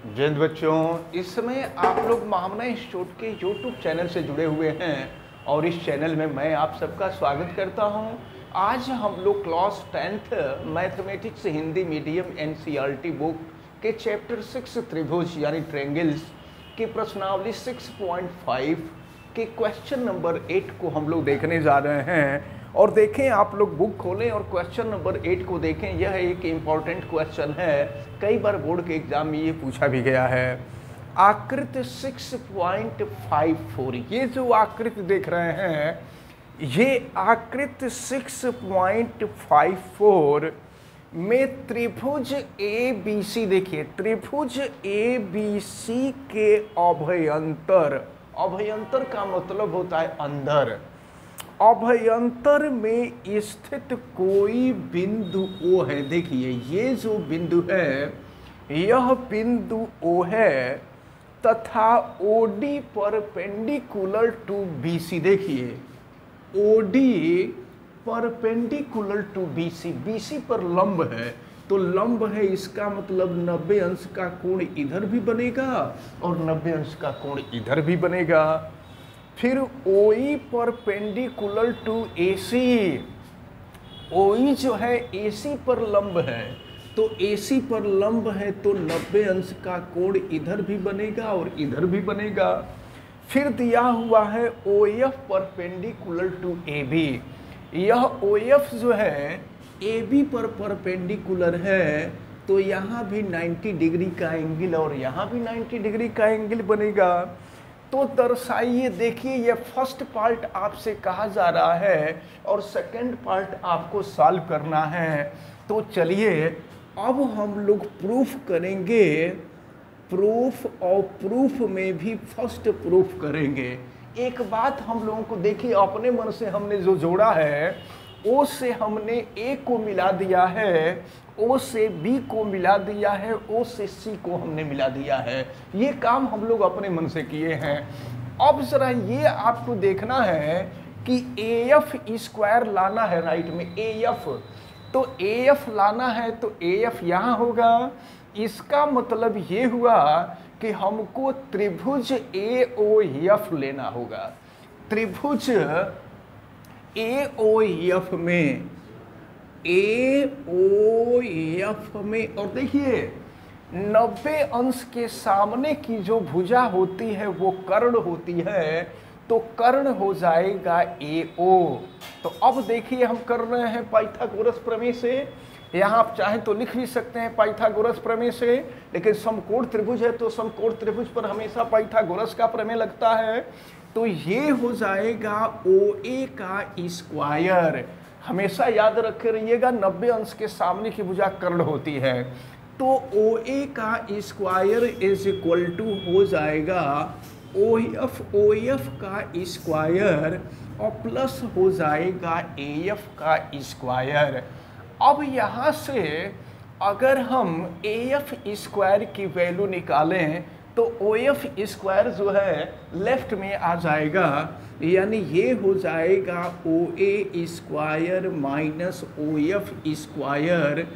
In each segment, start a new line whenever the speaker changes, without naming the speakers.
जय हिंद बच्चों, इस समय आप लोग महामना इंस्टीट्यूट के यूट्यूब चैनल से जुड़े हुए हैं और इस चैनल में मैं आप सबका स्वागत करता हूं। आज हम लोग class 10th mathematics Hindi medium NCERT book के चैप्टर 6 त्रिभुज यानी ट्रायंगल्स की प्रश्नावली 6.5 के क्वेश्चन नंबर 8 को हम लोग देखने जा रहे हैं। और देखें, आप लोग बुक खोलें और क्वेश्चन नंबर 8 को देखें। यह एक इम्पॉर्टेंट क्वेश्चन है, कई बार बोर्ड के एग्जाम में ये पूछा भी गया है। आकृति 6.54, ये जो आकृति देख रहे हैं, ये आकृति 6.54 में त्रिभुज ABC, देखिए त्रिभुज ABC के अभयंतर, अभयंतर का मतलब होता है अंदर, अभयंतर में स्थित कोई बिंदु O है। देखिए ये जो बिंदु है, यह बिंदु O है तथा OD परपेंडिकुलर टू BC। देखिए OD perpendicular to BC, BC पर लंब है, तो लंब है, इसका मतलब 90 अंश का कोण इधर भी बनेगा और 90 अंश का कोण इधर भी बनेगा। फिर OE perpendicular to AC, OE जो है AC पर लंब है, तो AC पर लंब है तो 90 अंश का कोण इधर भी बनेगा और इधर भी बनेगा। फिर दिया हुआ है OF परपेंडिकुलर टू AB, यह OF जो है AB पर परपेंडिकुलर है, तो यहाँ भी 90 डिग्री का एंगल और यहाँ भी 90 डिग्री का एंगल बनेगा। तो दर्शाइए। देखिए ये फर्स्ट पार्ट आपसे कहा जा रहा है और सेकंड पार्ट आपको सॉल्व करना है। तो चलिए अब हम लोग प्रूफ करेंगे, प्रूफ और प्रूफ में भी फर्स्ट प्रूफ करेंगे। एक बात हम लोगों को देखिए, अपने मन से हमने जो जोड़ा है, O से हमने A को मिला दिया है, O से B को मिला दिया है, O से C को हमने मिला दिया है। ये काम हम लोग अपने मन से किए हैं। अब जरा ये आपको देखना है कि AF स्क्वायर लाना है, राइट में AF, तो AF लाना है तो AF यहाँ होगा। इसका मतलब ये हुआ कि हमको त्रिभुज AOF लेना होगा। त्रिभुज AOF में, AOF में, और देखिए 90 अंश के सामने की जो भुजा होती है वो कर्ण होती है, तो कर्ण हो जाएगा AO। तो अब देखिए हम कर रहे हैं पाइथागोरस प्रमेय से, यहाँ आप चाहें तो लिख भी सकते हैं पाइथागोरस प्रमेय से, लेकिन समकोण त्रिभुज है तो समकोण त्रिभुज पर हमेशा पाइथागोरस का प्रमेय लगता है। तो ये हो जाएगा OA का स्क्वायर। हमेशा याद रखे रहिएगा 90 अंश के सामने की भुजा कर्ण होती है, तो OA का स्क्वायर इज इक्वल टू हो जाएगा OF का स्क्वायर और प्लस हो जाएगा AF का स्क्वायर। अब यहाँ से अगर हम AF स्क्वायर की वैल्यू निकालें तो OF स्क्वायर जो है लेफ्ट में आ जाएगा, यानी ये हो जाएगा OA square minus OF square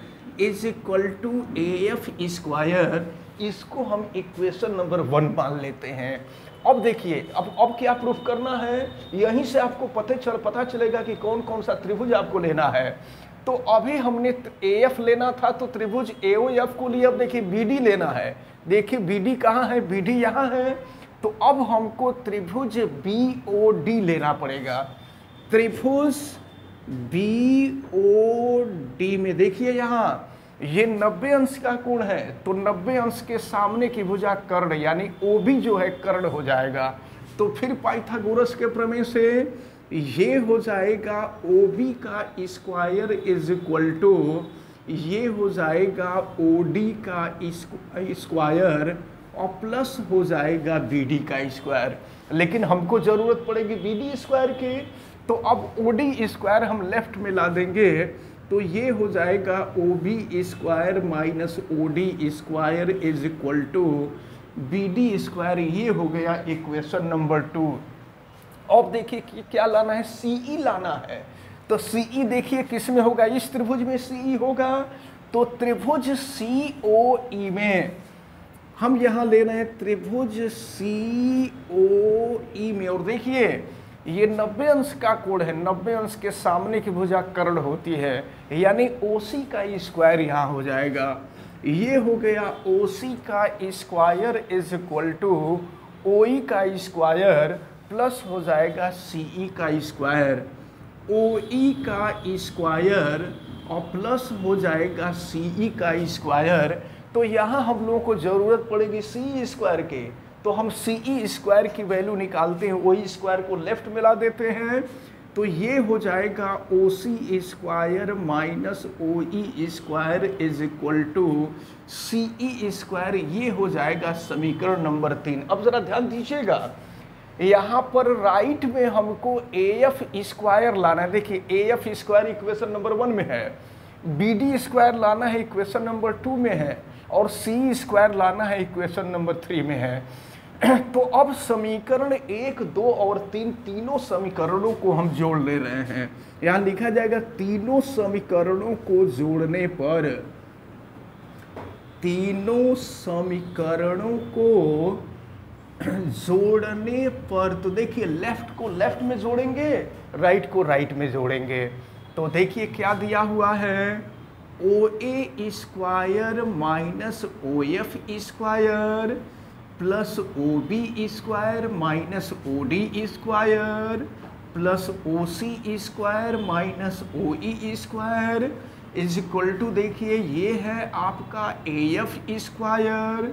is equal to AF square. इसको हम इक्वेशन नंबर 1 मान लेते हैं। अब देखिए, अब क्या प्रूफ करना है, यहीं से आपको पता चलेगा कि कौन कौन सा त्रिभुज आपको लेना है। तो अभी हमने AF लेना था तो त्रिभुज AOF को लिए। अब देखिए BD लेना है, देखिए BD कहाँ है, BD यहाँ है, तो अब हमको त्रिभुज BOD लेना पड़ेगा। त्रिभुज BOD में देखिए यहाँ ये 90 अंश का कोण है, तो 90 अंश के सामने की भुजा कर्ण यानी OB जो है कर्ण हो जाएगा। तो फिर पाइथागोरस के प्रमेय से ये हो जाएगा OB का स्क्वायर इज इक्वल टू, ये हो जाएगा OD का स्क्वायर और प्लस हो जाएगा BD का स्क्वायर। लेकिन हमको ज़रूरत पड़ेगी BD स्क्वायर की, तो अब OD स्क्वायर हम लेफ्ट में ला देंगे, तो ये हो जाएगा OB square minus OD square is equal to BD square. ये हो गया इक्वेशन नंबर 2। अब देखिए कि क्या लाना है, CE लाना है। तो CE देखिए किस में होगा, इस त्रिभुज में CE होगा। तो त्रिभुज COE में हम यहाँ ले रहे हैं त्रिभुज COE में, और देखिए ये 90 अंश का कोण है, 90 अंश के सामने की भुजा कर्ण होती है, यानी OC का स्क्वायर यहाँ हो जाएगा। ये हो गया OC का square is equal to OE का स्क्वायर प्लस हो जाएगा CE का स्क्वायर, OE का स्क्वायर और प्लस हो जाएगा CE का स्क्वायर। तो यहाँ हम लोगों को ज़रूरत पड़ेगी CE स्क्वायर के, तो हम CE स्क्वायर की वैल्यू निकालते हैं, OE स्क्वायर को लेफ्ट मिला देते हैं, तो ये हो जाएगा OC square minus OE square is equal to CE square. ये हो जाएगा समीकरण नंबर 3। अब ज़रा ध्यान दीजिएगा, यहाँ पर राइट में हमको AF स्क्वायर लाना है। देखिए AF स्क्वायर इक्वेशन नंबर 1 में है, BD स्क्वायर लाना है इक्वेशन नंबर 2 में है, और CE स्क्वायर लाना है इक्वेशन नंबर 3 में है। तो अब समीकरण 1, 2 और 3 तीनों समीकरणों को हम जोड़ ले रहे हैं। यहाँ लिखा जाएगा तीनों समीकरणों को जोड़ने पर, तीनों समीकरणों को जोड़ने पर, तो देखिए लेफ्ट को लेफ्ट में जोड़ेंगे, राइट को राइट में जोड़ेंगे। तो देखिए क्या दिया हुआ है, OA square minus OF square plus OB square minus OD square plus OC square minus OE square is equal to, देखिए ये है आपका AF स्क्वायर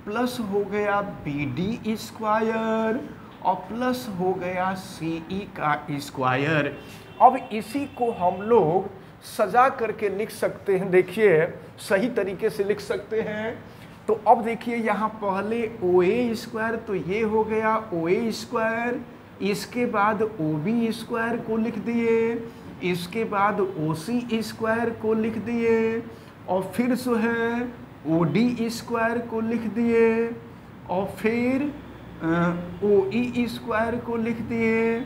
प्लस हो गया BD स्क्वायर और प्लस हो गया CE का स्क्वायर। अब इसी को हम लोग सजा करके लिख सकते हैं, देखिए सही तरीके से लिख सकते हैं। तो अब देखिए यहाँ पहले OA स्क्वायर, तो ये हो गया OA स्क्वायर, इसके बाद OB स्क्वायर को लिख दिए, इसके बाद OC स्क्वायर को लिख दिए, और फिर जो है OD स्क्वायर को लिख दिए, और फिर OE स्क्वायर को लिख दिए,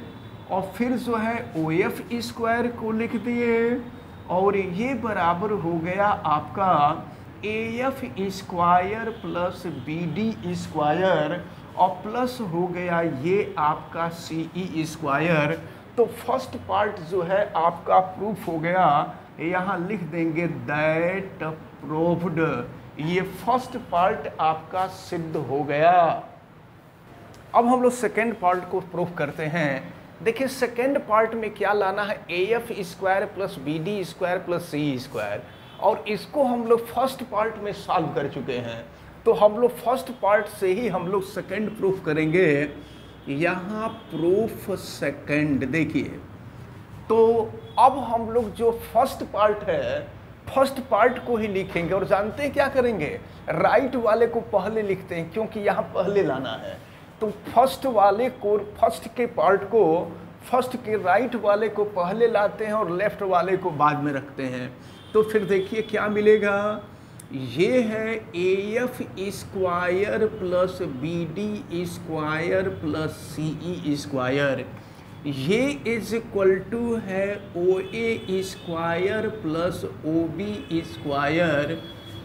और फिर जो है OF स्क्वायर को लिख दिए, और ये बराबर हो गया आपका AF square plus BD square और प्लस हो गया ये आपका CE स्क्वायर। तो फर्स्ट पार्ट जो है आपका प्रूफ हो गया, यहाँ लिख देंगे दैट प्रूव्ड, ये फर्स्ट पार्ट आपका सिद्ध हो गया। अब हम लोग सेकेंड पार्ट को प्रूफ करते हैं। देखिए सेकेंड पार्ट में क्या लाना है, AF square plus BD square plus CE square, और इसको हम लोग फर्स्ट पार्ट में सॉल्व कर चुके हैं। तो हम लोग फर्स्ट पार्ट से ही हम लोग सेकेंड प्रूफ करेंगे। यहाँ प्रूफ सेकेंड देखिए, तो अब हम लोग जो फर्स्ट पार्ट है, फर्स्ट पार्ट को ही लिखेंगे, और जानते हैं क्या करेंगे, राइट वाले को पहले लिखते हैं क्योंकि यहाँ पहले लाना है। तो फर्स्ट वाले को, फर्स्ट के पार्ट को, फर्स्ट के राइट वाले को पहले लाते हैं और लेफ्ट वाले को बाद में रखते हैं। तो फिर देखिए क्या मिलेगा, ये है AF square plus BD square plus CE square, ये इज इक्वल टू है OA square plus OB square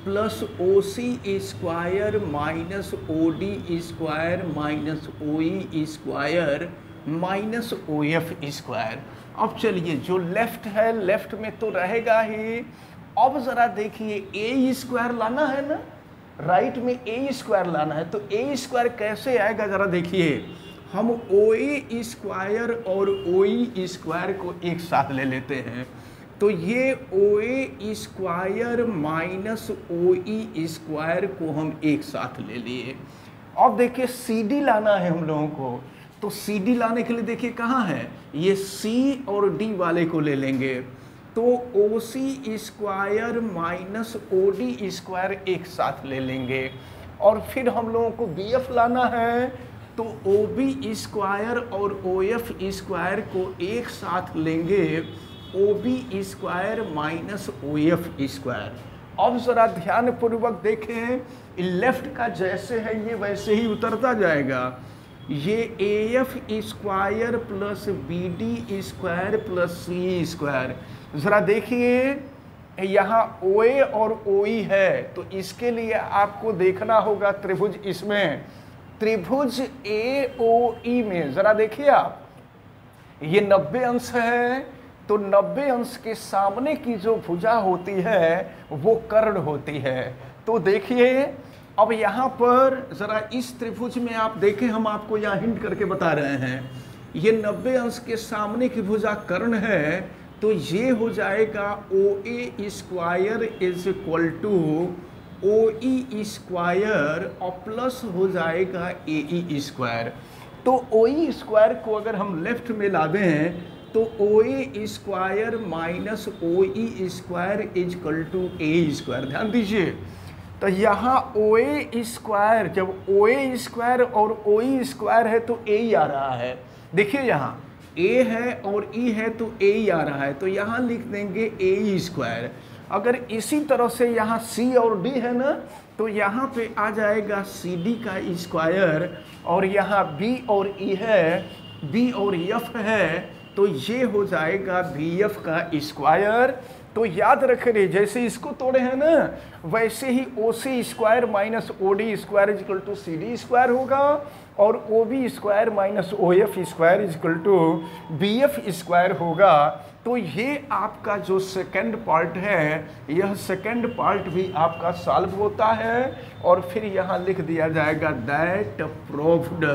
plus OC square minus OD square minus OE square minus OF square. अब चलिए जो लेफ्ट है, लेफ्ट में तो रहेगा ही। अब ज़रा देखिए A स्क्वायर लाना है ना, राइट में A स्क्वायर लाना है, तो A स्क्वायर कैसे आएगा ज़रा देखिए, हम OA स्क्वायर और OE स्क्वायर को एक साथ ले लेते हैं। तो ये OA square minus OE square को हम एक साथ ले लिए। अब देखिए CD लाना है हम लोगों को, तो CD लाने के लिए देखिए कहाँ है, ये C और D वाले को ले लेंगे। तो OC square minus OD square एक साथ ले लेंगे। और फिर हम लोगों को BF लाना है, तो OB स्क्वायर और OF स्क्वायर को एक साथ लेंगे, OB square minus OF square. अब ज़रा ध्यानपूर्वक देखें, लेफ्ट का जैसे है ये वैसे ही उतरता जाएगा। ये AF square plus BD square plus CE square, ज़रा देखिए यहाँ OA और OE है, तो इसके लिए आपको देखना होगा त्रिभुज, इसमें त्रिभुज AOE में जरा देखिए आप, ये 90 अंश है, तो 90 अंश के सामने की जो भुजा होती है वो कर्ण होती है। तो देखिए अब यहाँ पर जरा इस त्रिभुज में आप देखें, हम आपको यहाँ हिंट करके बता रहे हैं, ये 90 अंश के सामने की भुजा कर्ण है, तो ये हो जाएगा OA square is equal to OE square और प्लस हो जाएगा AE स्क्वायर। तो OE स्क्वायर को अगर हम लेफ्ट में ला दें तो OA square minus OE square is equal to AE square. ध्यान दीजिए, तो यहाँ OA स्क्वायर, जब OA स्क्वायर और OE स्क्वायर है तो A ही आ रहा है। देखिए यहाँ A है और E है तो A ही आ रहा है, तो यहाँ लिख देंगे AE स्क्वायर। अगर इसी तरह से यहाँ C और D है ना, तो यहाँ पे आ जाएगा CD का स्क्वायर, और यहाँ B और E है, B और F है, तो ये हो जाएगा BF का स्क्वायर। तो याद रखें, जैसे इसको तोड़े हैं ना, वैसे ही OC square minus OD square is equal to CD square होगा, और OB square minus OF square is equal to BF square होगा। तो ये आपका जो सेकंड पार्ट है, यह सेकंड पार्ट भी आपका सॉल्व होता है, और फिर यहाँ लिख दिया जाएगा दैट प्रूव्ड।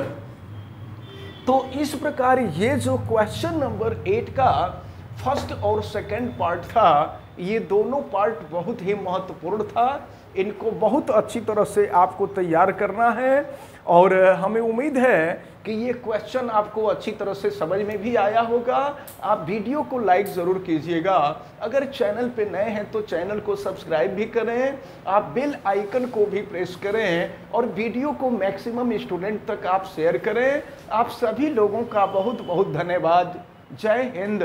तो इस प्रकार ये जो क्वेश्चन नंबर 8 का फर्स्ट और सेकंड पार्ट था, ये दोनों पार्ट बहुत ही महत्वपूर्ण था। इनको बहुत अच्छी तरह से आपको तैयार करना है, और हमें उम्मीद है कि ये क्वेश्चन आपको अच्छी तरह से समझ में भी आया होगा। आप वीडियो को लाइक ज़रूर कीजिएगा, अगर चैनल पे नए हैं तो चैनल को सब्सक्राइब भी करें, आप बेल आइकन को भी प्रेस करें, और वीडियो को मैक्सिमम स्टूडेंट तक आप शेयर करें। आप सभी लोगों का बहुत बहुत धन्यवाद। जय हिंद।